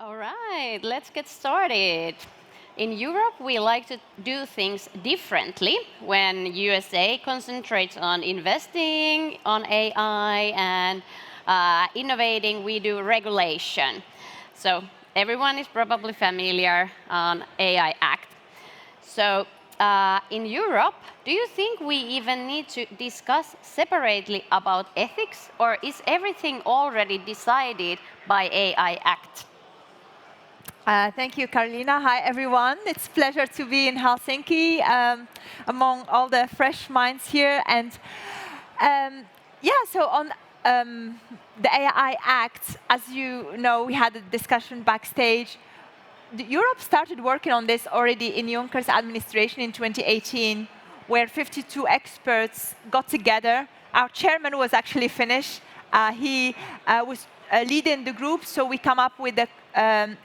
All right, let's get started. In Europe, we like to do things differently. When USA concentrates on investing on AI and innovating, we do regulation. So everyone is probably familiar on AI Act. So in Europe, do you think we even need to discuss separately about ethics, or is everything already decided by AI Act? Thank you, Karoliina. Hi, everyone. It's a pleasure to be in Helsinki among all the fresh minds here. And yeah, so on the AI Act, as you know, we had a discussion backstage. Europe started working on this already in Juncker's administration in 2018, where 52 experts got together. Our chairman was actually Finnish. He was leading the group, so we come up with the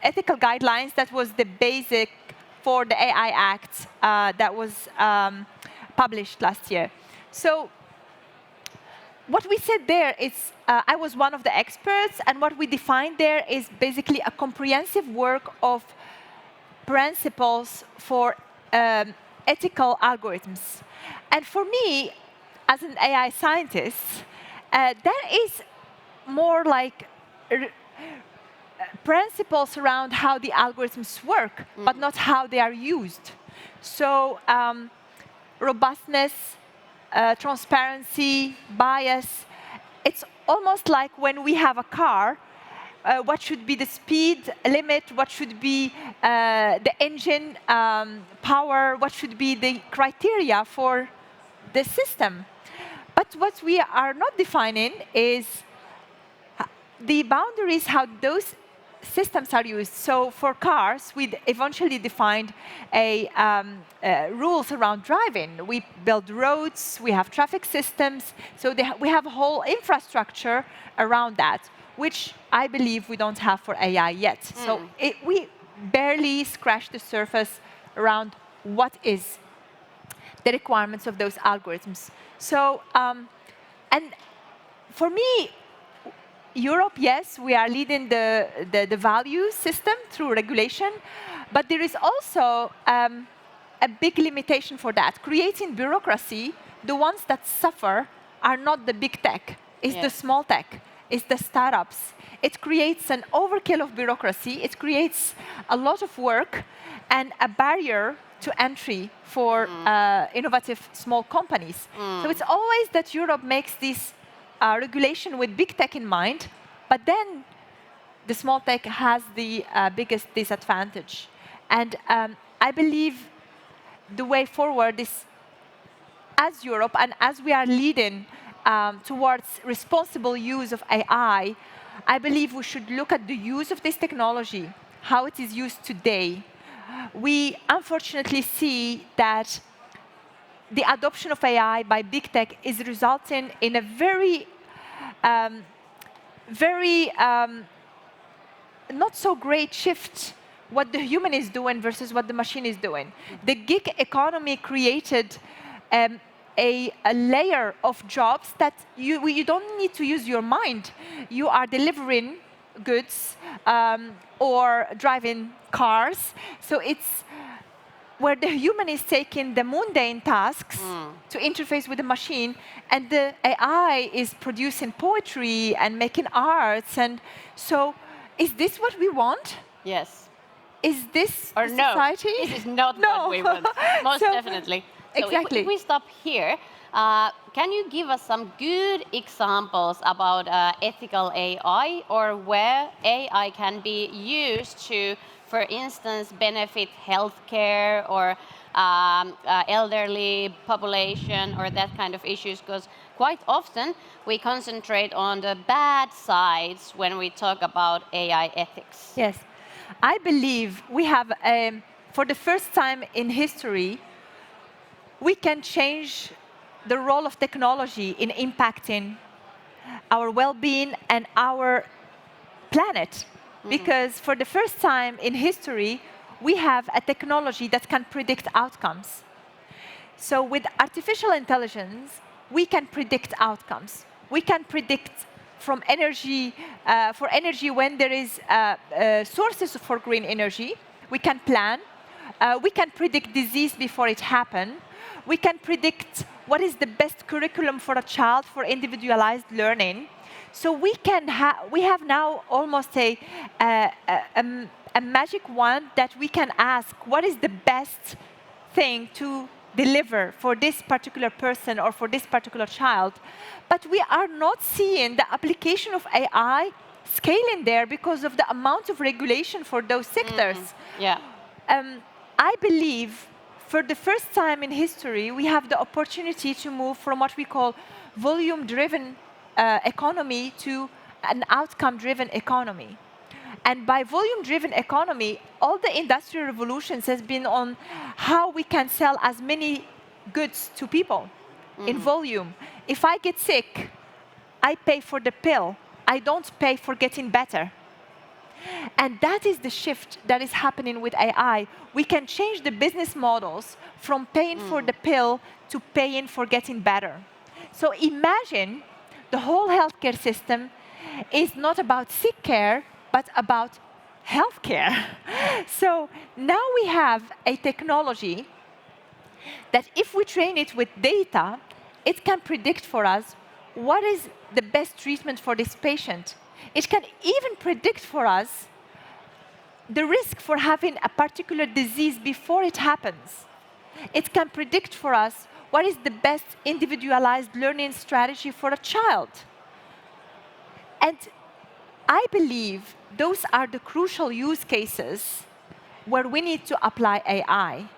ethical guidelines that was the basic for the AI Act that was published last year. So what we said there is, I was one of the experts, and what we defined there is basically a comprehensive work of principles for ethical algorithms. And for me, as an AI scientist, that is more like principles around how the algorithms work, but not how they are used. So robustness, transparency, bias. It's almost like when we have a car, what should be the speed limit, what should be the engine power, what should be the criteria for the system. But what we are not defining is the boundaries how those systems are used. So for cars, we eventually defined rules around driving. We build roads, we have traffic systems, so we have a whole infrastructure around that, which I believe we don't have for AI yet. So we barely scratch the surface around what is the requirements of those algorithms. So, and for me, Europe, yes, we are leading the value system through regulation, but there is also a big limitation for that. Creating bureaucracy, the ones that suffer are not the big tech, it's the small tech, it's the startups. It creates an overkill of bureaucracy, it creates a lot of work and a barrier to entry for innovative small companies. So it's always that Europe makes this regulation with big tech in mind, but then the small tech has the biggest disadvantage. And I believe the way forward is, as Europe and as we are leading towards responsible use of AI, I believe we should look at the use of this technology, how it is used today. We unfortunately see that the adoption of AI by big tech is resulting in a very not so great shift what the human is doing versus what the machine is doing. The gig economy created a layer of jobs that you don't need to use your mind. You are delivering goods or driving cars. So it's where the human is taking the mundane tasks to interface with the machine, and the AI is producing poetry and making arts. And so, is this what we want? Yes. Is this or the no, society? This is not what we want, most definitely. So exactly. If we stop here, can you give us some good examples about ethical AI, or where AI can be used to, for instance, benefit healthcare or elderly population or that kind of issues? Because quite often we concentrate on the bad sides when we talk about AI ethics. Yes. I believe we have, for the first time in history, we can change the role of technology in impacting our well-being and our planet. Because for the first time in history, we have a technology that can predict outcomes. So with artificial intelligence, we can predict outcomes. We can predict from energy, for energy when there is sources for green energy. We can plan. We can predict disease before it happens. We can predict what is the best curriculum for a child for individualized learning. So we have now almost a magic wand that we can ask, what is the best thing to deliver for this particular person or for this particular child? But we are not seeing the application of AI scaling there because of the amount of regulation for those sectors. Yeah. I believe for the first time in history, we have the opportunity to move from what we call volume-driven economy to an outcome-driven economy. And by volume-driven economy, all the industrial revolutions has been on how we can sell as many goods to people in volume. If I get sick, I pay for the pill. I don't pay for getting better. And that is the shift that is happening with AI. We can change the business models from paying for the pill to paying for getting better. So imagine the whole healthcare system is not about sick care, but about healthcare. So now we have a technology that if we train it with data, it can predict for us what is the best treatment for this patient. It can even predict for us the risk for having a particular disease before it happens. It can predict for us what is the best individualized learning strategy for a child. And I believe those are the crucial use cases where we need to apply AI.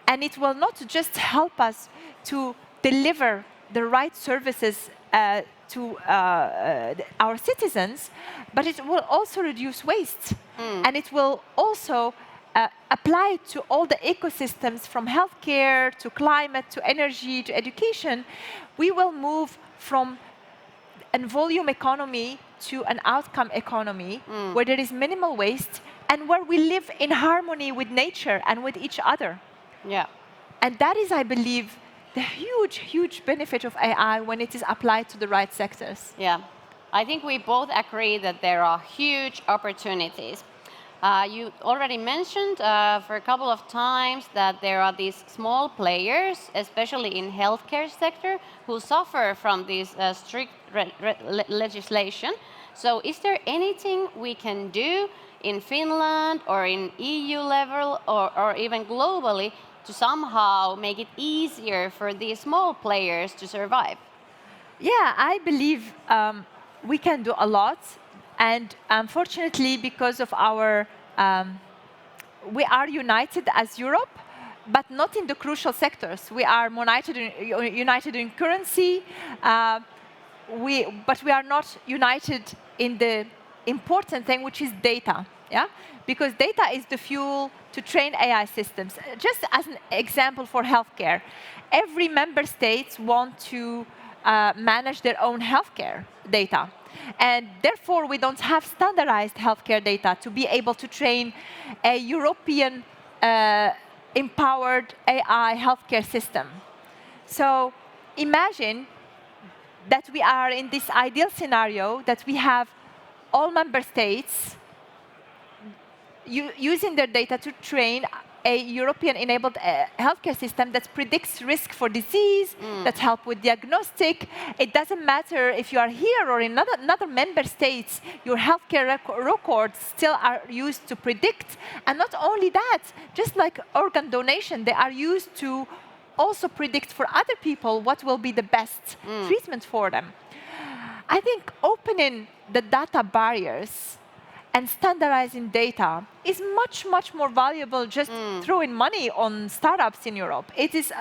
And it will not just help us to deliver the right services to our citizens, but it will also reduce waste. And it will also apply to all the ecosystems from healthcare to climate to energy to education. We will move from a volume economy to an outcome economy where there is minimal waste and where we live in harmony with nature and with each other. Yeah. And that is, I believe, the huge, huge benefit of AI when it is applied to the right sectors. Yeah. I think we both agree that there are huge opportunities. You already mentioned for a couple of times that there are these small players, especially in healthcare sector, who suffer from this strict legislation. So is there anything we can do in Finland or in EU level or even globally to somehow make it easier for these small players to survive? Yeah, I believe we can do a lot. And unfortunately, because of our, we are united as Europe, but not in the crucial sectors. We are united in currency, but we are not united in the important thing, which is data. Yeah? Because data is the fuel to train AI systems. Just as an example for healthcare, every member state wants to manage their own healthcare data. And therefore, we don't have standardized healthcare data to be able to train a European empowered AI healthcare system. So imagine that we are in this ideal scenario that we have all member states using their data to train a European-enabled healthcare system that predicts risk for disease, that help with diagnostic. It doesn't matter if you are here or in another member states, your healthcare records still are used to predict. And not only that, just like organ donation, they are used to also predict for other people what will be the best treatment for them. I think opening the data barriers and standardizing data is much, much more valuable just throwing money on startups in Europe. It is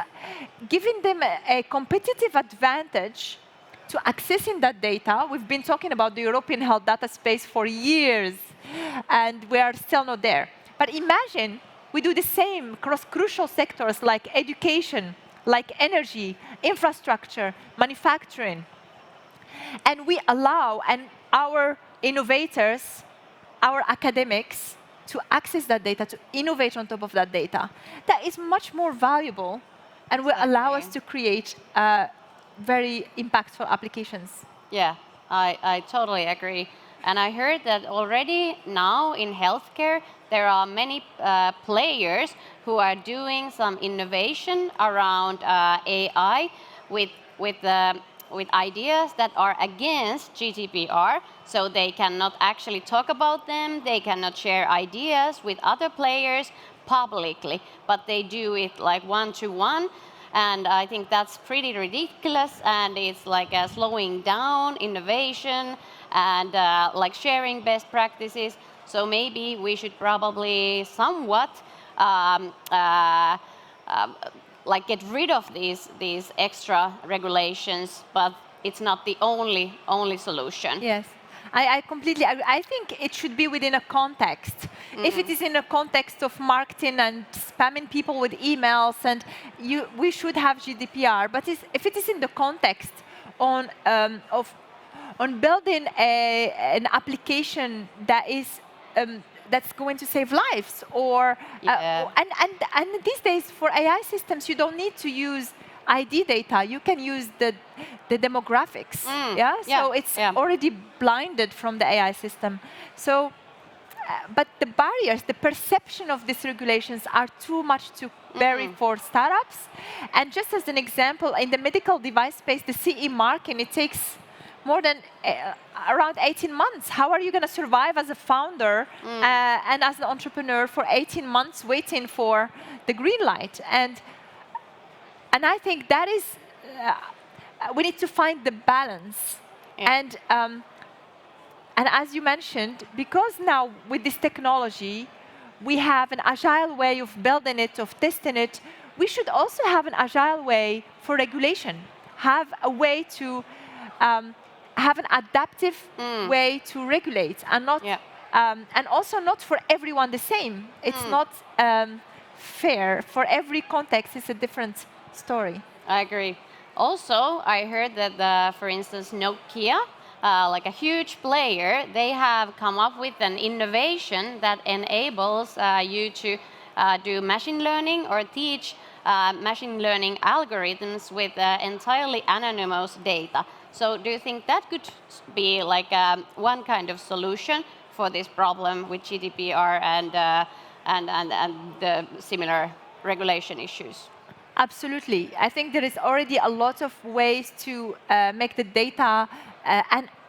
giving them a competitive advantage to accessing that data. We've been talking about the European health data space for years, and we are still not there. But imagine we do the same across crucial sectors like education, like energy, infrastructure, manufacturing. And we allow our innovators, our academics, to access that data, to innovate on top of that data. That is much more valuable and will allow us to create very impactful applications. Yeah, I totally agree. And I heard that already now in healthcare, there are many players who are doing some innovation around AI with, with, uh, with ideas that are against GDPR. So they cannot actually talk about them, they cannot share ideas with other players publicly, but they do it like one-to-one. And I think that's pretty ridiculous, and it's like slowing down innovation and like sharing best practices. So maybe we should probably somewhat um, uh, um, like get rid of these extra regulations, but it's not the only solution. Yes, I completely agree. I think it should be within a context. If it is in a context of marketing and spamming people with emails, and we should have GDPR. But if it is in the context on building an application that is that's going to save lives, or Yeah. and these days for AI systems you don't need to use ID data. You can use the demographics. Yeah, so it's already blinded from the AI system. So, but the barriers, the perception of these regulations are too much to bear for startups. And just as an example, in the medical device space, the CE marking, it takes more than around 18 months. How are you going to survive as a founder and as an entrepreneur for 18 months waiting for the green light? And I think that is, we need to find the balance. Yeah. And as you mentioned, because now with this technology, we have an agile way of building it, of testing it, we should also have an agile way for regulation, have a way to have an adaptive way to regulate, and not, and also not for everyone the same. It's not fair. For every context, it's a different story. I agree. Also, I heard that, for instance, Nokia, like a huge player, they have come up with an innovation that enables you to do machine learning or teach machine learning algorithms with entirely anonymous data. So do you think that could be like one kind of solution for this problem with GDPR and the similar regulation issues? Absolutely. I think there is already a lot of ways to make the data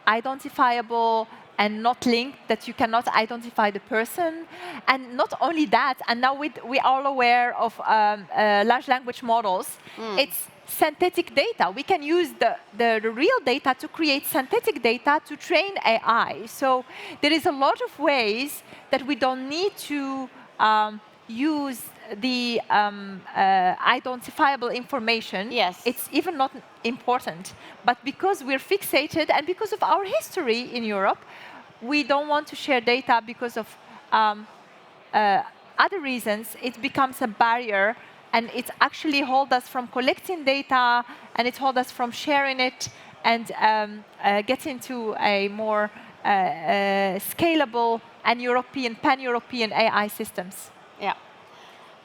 identifiable and not linked, that you cannot identify the person. And not only that, and now we are all aware of large language models, it's synthetic data. We can use the real data to create synthetic data to train AI. So there is a lot of ways that we don't need to use the identifiable information. Yes. It's even not important. But because we're fixated and because of our history in Europe, we don't want to share data because of other reasons. It becomes a barrier, and it actually holds us from collecting data, and it holds us from sharing it and getting to a more scalable and pan-European AI systems. Yeah.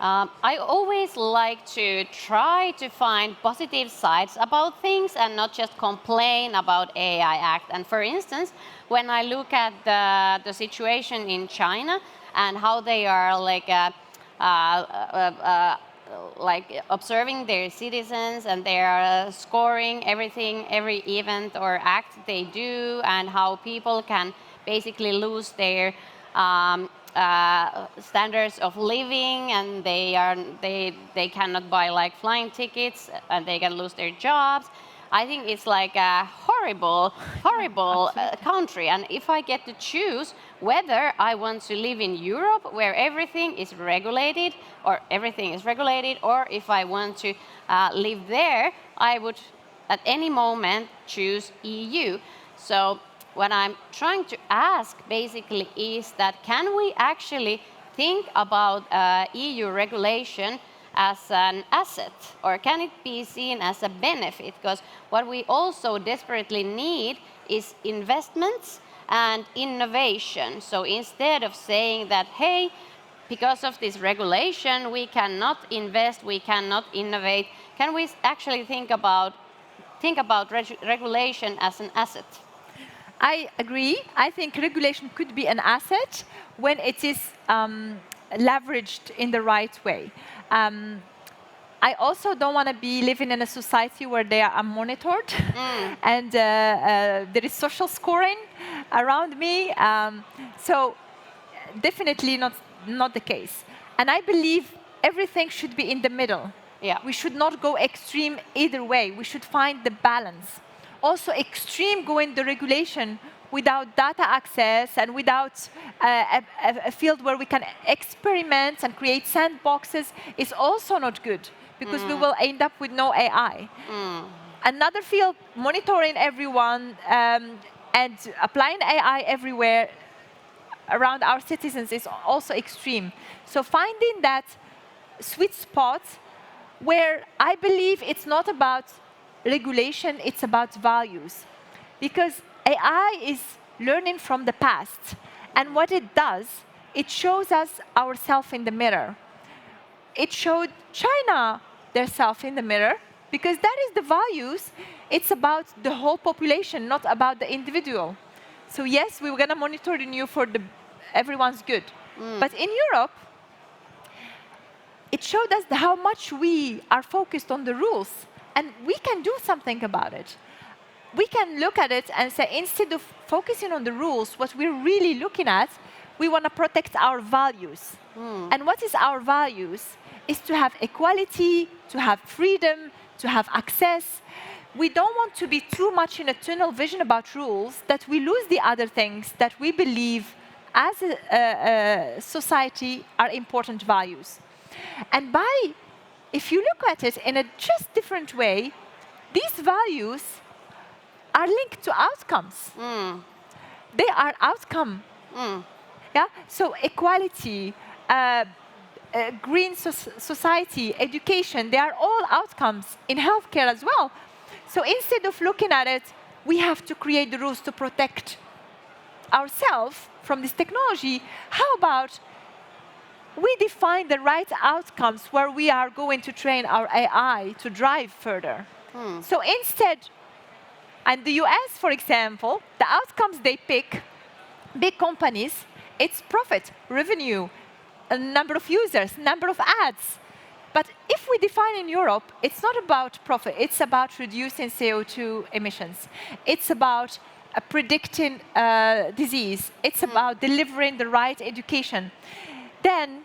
I always like to try to find positive sides about things and not just complain about AI Act. And for instance, when I look at the situation in China and how they are like observing their citizens, and they are scoring everything, every event or act they do, and how people can basically lose their standards of living, and they cannot buy like flying tickets, and they can lose their jobs. I think it's like a horrible country. And if I get to choose whether I want to live in Europe, where everything is regulated, or if I want to live there, I would at any moment choose EU. So what I'm trying to ask basically is that, can we actually think about EU regulation as an asset, or can it be seen as a benefit? Because what we also desperately need is investments and innovation. So instead of saying that, hey, because of this regulation, we cannot invest, we cannot innovate, can we actually think about regulation as an asset? I agree. I think regulation could be an asset when it is leveraged in the right way. I also don't want to be living in a society where they are monitored and there is social scoring around me. So definitely not the case. And I believe everything should be in the middle. Yeah. We should not go extreme either way. We should find the balance. Also, extreme going the regulation without data access and without a field where we can experiment and create sandboxes is also not good, because we will end up with no AI. Another field, monitoring everyone and applying AI everywhere around our citizens is also extreme. So finding that sweet spot where I believe it's not about regulation, it's about values. Because AI is learning from the past. And what it does, it shows us ourselves in the mirror. It showed China their self in the mirror, because that is the values. It's about the whole population, not about the individual. So yes, we were going to monitor you for everyone's good. But in Europe, it showed us how much we are focused on the rules. And we can do something about it. We can look at it and say, instead of focusing on the rules, what we're really looking at, we want to protect our values. And what is our values? Is to have equality, to have freedom, to have access. We don't want to be too much in a tunnel vision about rules that we lose the other things that we believe as a society are important values. And if you look at it in a just different way, these values are linked to outcomes. They are outcome. Yeah? So equality, green society, education, they are all outcomes in healthcare as well. So instead of looking at it, we have to create the rules to protect ourselves from this technology. How about we define the right outcomes where we are going to train our AI to drive further? So instead, and the US, for example, the outcomes they pick, big companies, it's profit, revenue, a number of users, number of ads. But if we define in Europe, it's not about profit, it's about reducing CO2 emissions. It's about predicting disease. It's about delivering the right education. Then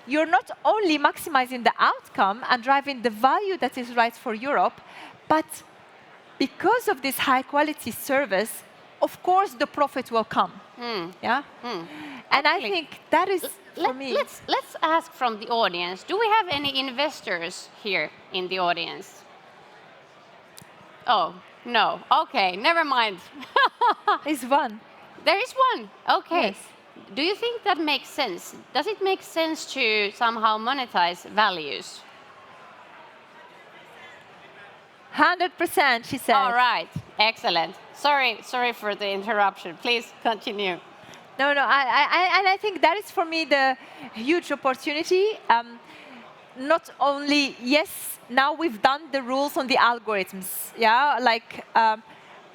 you're not only maximizing the outcome and driving the value that is right for Europe, but because of this high-quality service, of course, the profit will come. Yeah? And I think that is, for me... Let's ask from the audience. Do we have any investors here in the audience? Oh, no. OK, never mind. There's one. There is one. OK. Yes. Do you think that makes sense? Does it make sense to somehow monetize values? 100%, she said. All right. Excellent. Sorry for the interruption. Please continue. No, and I think that is, for me, the huge opportunity. Not only, yes, now we've done the rules on the algorithms. Yeah, like,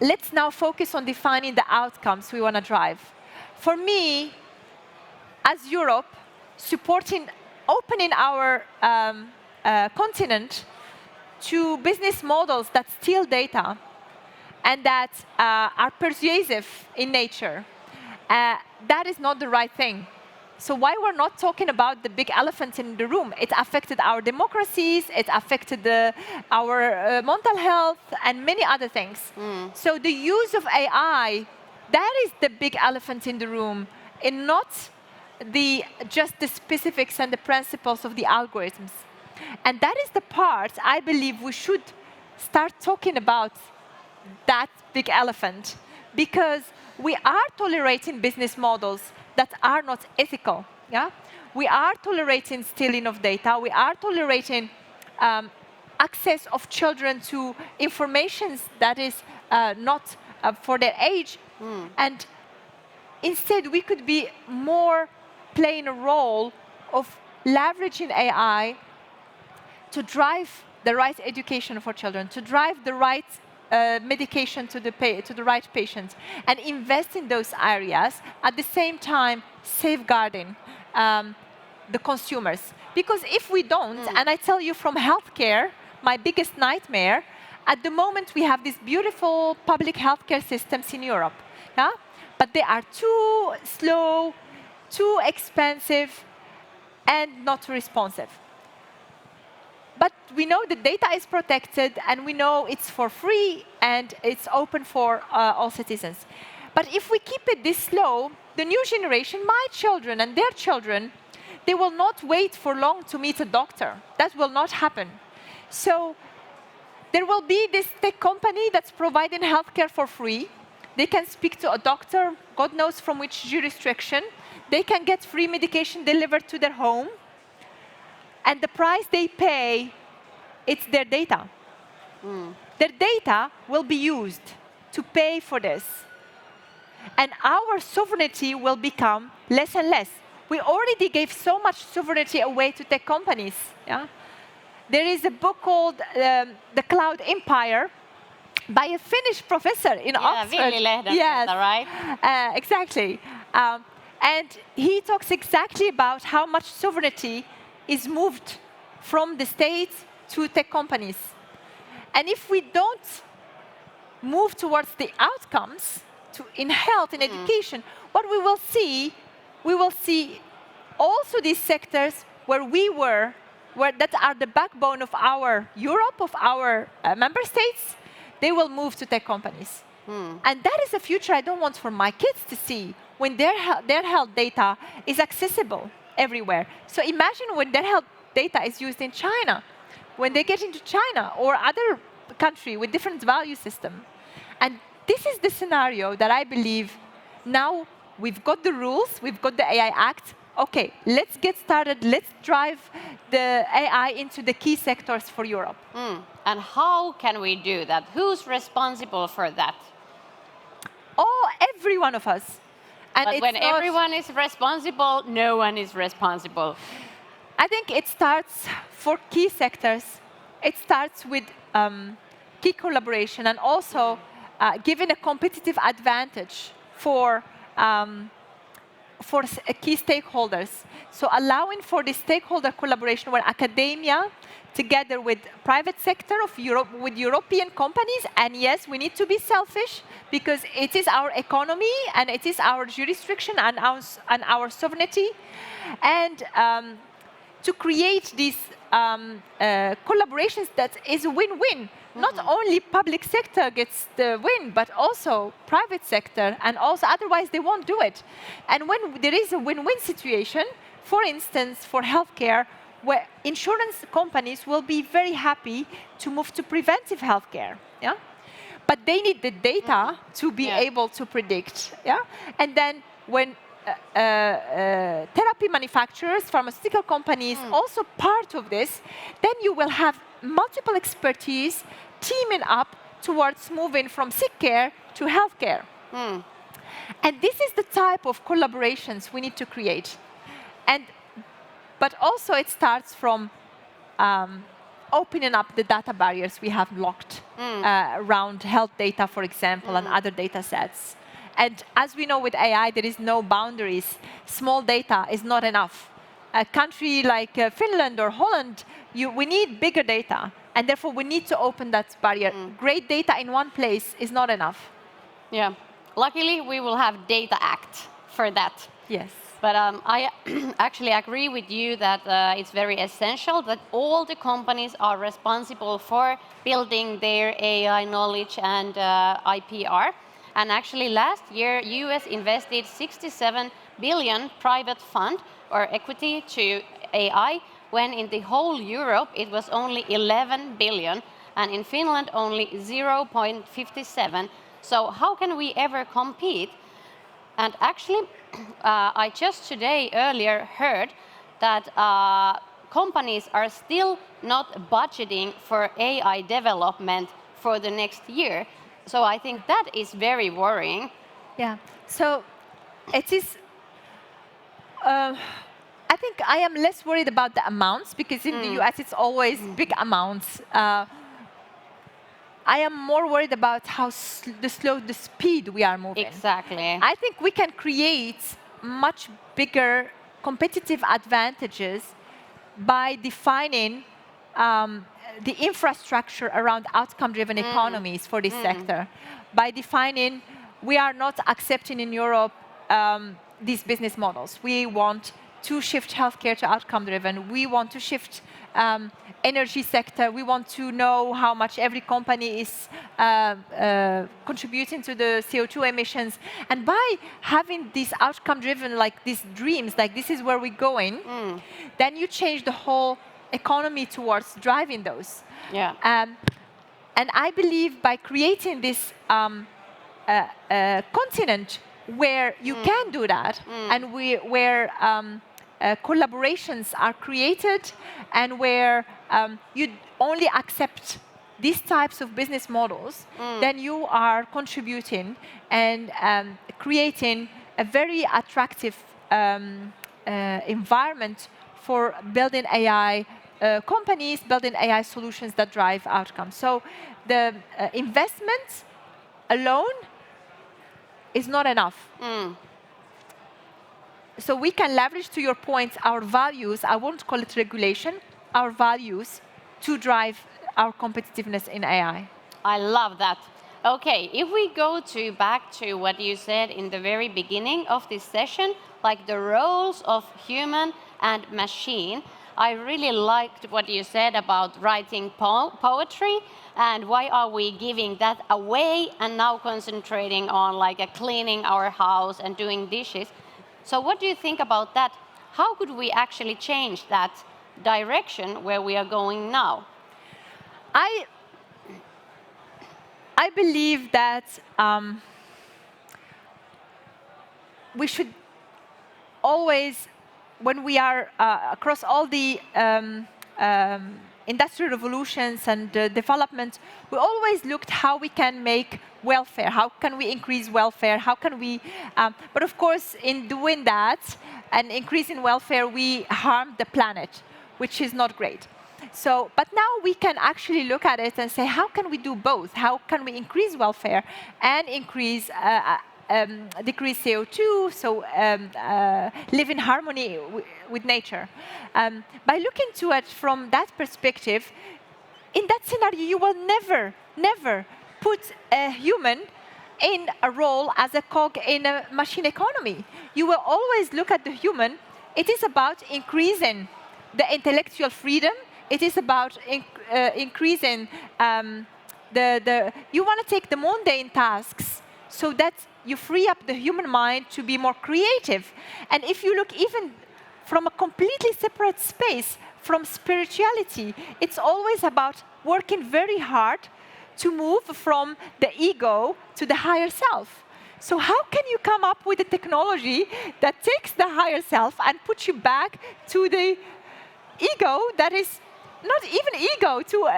let's now focus on defining the outcomes we want to drive. For me, as Europe, opening our continent to business models that steal data and that are persuasive in nature, that is not the right thing. So why we're not talking about the big elephant in the room? It affected our democracies, it affected our mental health, and many other things. So the use of AI, that is the big elephant in the room, and not just the specifics and the principles of the algorithms. And that is the part I believe we should start talking about, that big elephant, because we are tolerating business models that are not ethical. Yeah? We are tolerating stealing of data. We are tolerating access of children to information that is not for their age. And instead, we could be more playing a role of leveraging AI to drive the right education for children, to drive the right medication to the right patient, and invest in those areas, at the same time safeguarding the consumers. Because if we don't, and I tell you from healthcare, my biggest nightmare, at the moment we have these beautiful public healthcare systems in Europe, yeah? But they are too slow, too expensive, and not responsive. But we know the data is protected, and we know it's for free, and it's open for all citizens. But if we keep it this slow, the new generation, my children and their children, they will not wait for long to meet a doctor. That will not happen. So there will be this tech company that's providing healthcare for free. They can speak to a doctor, God knows from which jurisdiction. They can get free medication delivered to their home. And the price they pay, it's their data. Their data will be used to pay for this. And our sovereignty will become less and less. We already gave so much sovereignty away to tech companies. Yeah? There is a book called The Cloud Empire by a Finnish professor in Oxford. Ville Lehden, yes, right? Exactly. And he talks exactly about how much sovereignty is moved from the states to tech companies. And if we don't move towards the outcomes in health and education, what we will see also these sectors where that are the backbone of our Europe, of our member states, they will move to tech companies. And that is a future I don't want for my kids to see, when their health data is accessible everywhere. So imagine when their health data is used in China, when they get into China or other country with different value system. And this is the scenario that I believe now we've got the rules, we've got the AI Act. Okay, let's get started. Let's drive the AI into the key sectors for Europe. And how can we do that? Who's responsible for that? Oh, every one of us. And but when everyone is responsible, no one is responsible. I think it starts for key sectors. It starts with key collaboration, and also giving a competitive advantage for key stakeholders. So allowing for the stakeholder collaboration where academia, together with private sector of Europe, with European companies, and yes, we need to be selfish because it is our economy and it is our jurisdiction and our sovereignty, and to create these collaborations that is a win-win. Not only public sector gets the win, but also private sector, and also otherwise they won't do it. And when there is a win-win situation, for instance, for healthcare, where insurance companies will be very happy to move to preventive healthcare, yeah? But they need the data to be able to predict, yeah? And then when therapy manufacturers, pharmaceutical companies, also part of this, then you will have multiple expertise teaming up towards moving from sick care to healthcare. And this is the type of collaborations we need to create. But also it starts from opening up the data barriers we have locked around health data, for example, and other data sets. And as we know with AI, there is no boundaries. Small data is not enough. A country like Finland or Holland, we need bigger data. And therefore, we need to open that barrier. Great data in one place is not enough. Yeah. Luckily, we will have Data Act for that. Yes. But I actually agree with you that it's very essential that all the companies are responsible for building their AI knowledge and IPR. And actually, last year, US invested 67 billion private fund or equity to AI, when in the whole Europe it was only 11 billion, and in Finland only 0.57. So how can we ever compete? And actually, I just today earlier heard that companies are still not budgeting for AI development for the next year. So I think that is very worrying. Yeah. So it is. I think I am less worried about the amounts, because in the US it's always big amounts. I am more worried about how the speed we are moving. Exactly. I think we can create much bigger competitive advantages by defining the infrastructure around outcome-driven economies for this sector. By defining, we are not accepting in Europe these business models. We want to shift healthcare to outcome-driven. We want to shift energy sector. We want to know how much every company is contributing to the CO2 emissions. And by having these outcome-driven, like these dreams, like this is where we're going, then you change the whole economy towards driving those. Yeah. And I believe by creating this continent where you can do that, and where collaborations are created, and where you only accept these types of business models, then you are contributing and creating a very attractive environment for building AI companies, building AI solutions that drive outcomes. So the investment alone is not enough. So we can leverage, to your point, our values, I won't call it regulation, our values to drive our competitiveness in AI. I love that. Okay, if we go back to what you said in the very beginning of this session, like the roles of human and machine, I really liked what you said about writing poetry, and why are we giving that away and now concentrating on like cleaning our house and doing dishes. So what do you think about that? How could we actually change that direction where we are going now? I believe that we should always, when we are across all the industrial revolutions and development, we always looked how we can make welfare, how can we increase welfare, how can we, but of course in doing that and increasing welfare, we harm the planet, which is not great. So, but now we can actually look at it and say, how can we do both? How can we increase welfare and increase decrease CO2, so live in harmony with nature. By looking to it from that perspective, in that scenario, you will never put a human in a role as a cog in a machine economy. You will always look at the human. It is about increasing the intellectual freedom. It is about increasing you want to take the mundane tasks so that you free up the human mind to be more creative. And if you look even from a completely separate space, from spirituality, it's always about working very hard to move from the ego to the higher self. So how can you come up with a technology that takes the higher self and puts you back to the ego that is not even ego, to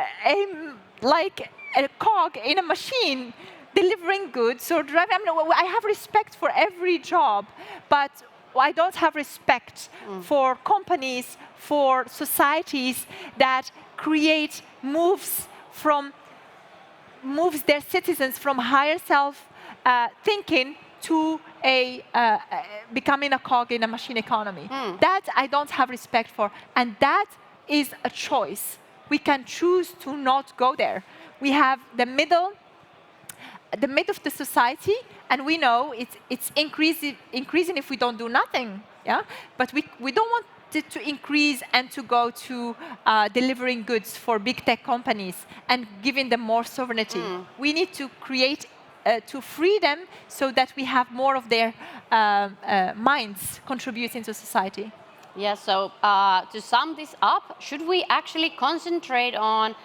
like a cog in a machine delivering goods or driving? I have respect for every job, but I don't have respect for companies, for societies that create moves their citizens from higher self thinking to becoming a cog in a machine economy. That I don't have respect for, and that is a choice. We can choose to not go there. We have the middle of the society, and we know it's increasing if we don't do nothing. Yeah, but we don't want it to increase and to go to delivering goods for big tech companies and giving them more sovereignty. We need to create to free them so that we have more of their minds contributing to society. Yeah, so to sum this up, should we actually concentrate on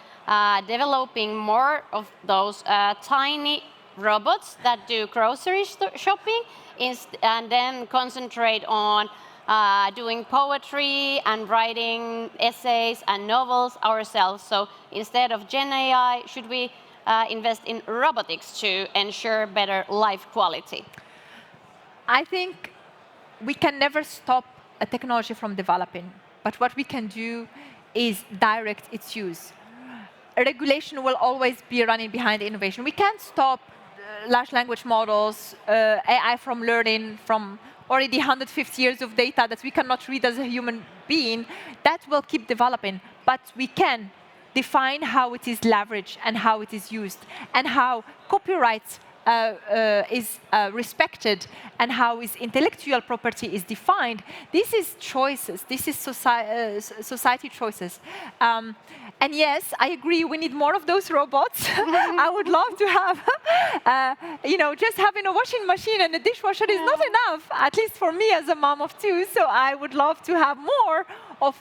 developing more of those tiny robots that do grocery shopping, and then concentrate on doing poetry and writing essays and novels ourselves? So instead of Gen AI, should we invest in robotics to ensure better life quality? I think we can never stop a technology from developing, but what we can do is direct its use. regulation will always be running behind innovation. We can't stop large language models, AI from learning from already 150 years of data that we cannot read as a human being. That will keep developing, but we can define how it is leveraged and how it is used, and how copyright is respected, and how is intellectual property is defined. This is choices. This is society choices. And yes, I agree, we need more of those robots. I would love to have, just having a washing machine and a dishwasher is not enough, at least for me as a mom of two. So I would love to have more of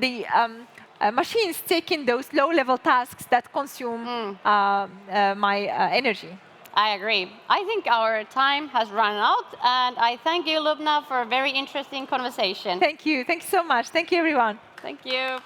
the machines taking those low-level tasks that consume my energy. I agree. I think our time has run out, and I thank you, Loubna, for a very interesting conversation. Thank you. Thank you so much. Thank you, everyone. Thank you.